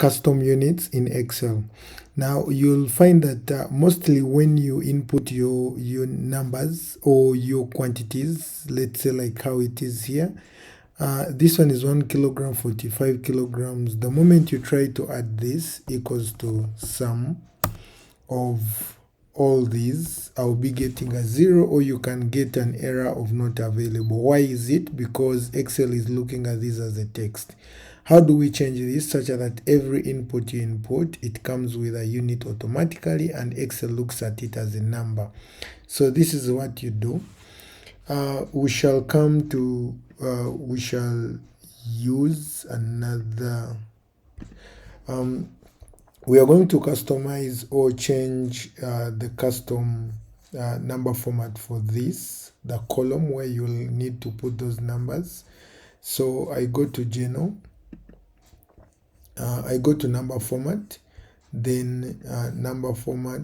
custom units in Excel. Now you'll find that mostly when you input your numbers or your quantities, let's say like how it is here, this one is 1 kilogram, 45 kilograms. The moment you try to add this equals to sum of all these, I'll be getting a 0, or you can get an error of not available. Why is it? Because Excel is looking at this as a text. How do we change this such that every input you input, it comes with a unit automatically and Excel looks at it as a number? So this is what you do. We shall come to, we shall use another, we are going to customize or change the custom number format for this, the column where you'll need to put those numbers. So I go to General, I go to number format, then number format,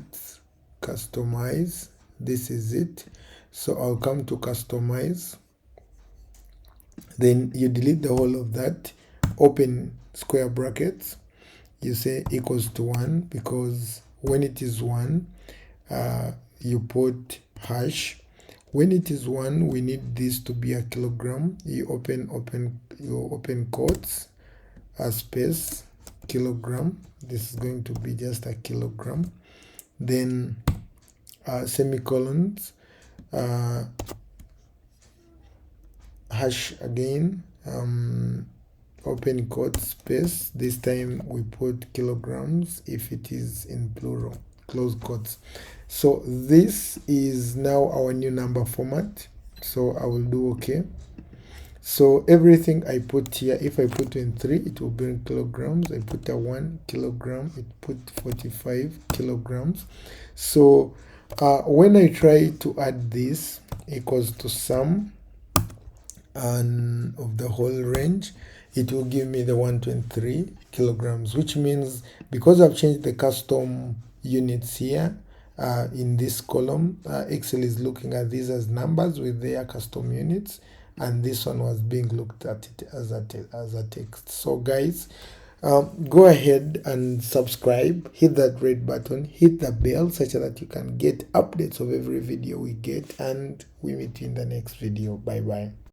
customize. This is it. So I'll come to customize, then you delete the whole of that, open square brackets, you say equals to 1, because when it is 1, you put hash. When it is 1, we need this to be a kilogram. You open quotes, a space, kilogram. This is going to be just a kilogram. Then semicolons, hash again, open quote space. This time we put kilograms if it is in plural, close quotes. So this is now our new number format. So I will do OK. So everything I put here, if I put in 3, it will be in kilograms. I put a 1 kilogram, it put 45 kilograms. So when I try to add this equals to sum and of the whole range, it will give me the 123 kilograms, which means because I've changed the custom units here in this column, Excel is looking at these as numbers with their custom units, and this one was being looked at it as a text. So guys, go ahead and subscribe, hit that red button, hit the bell such that you can get updates of every video we get, and we meet you in the next video. Bye bye.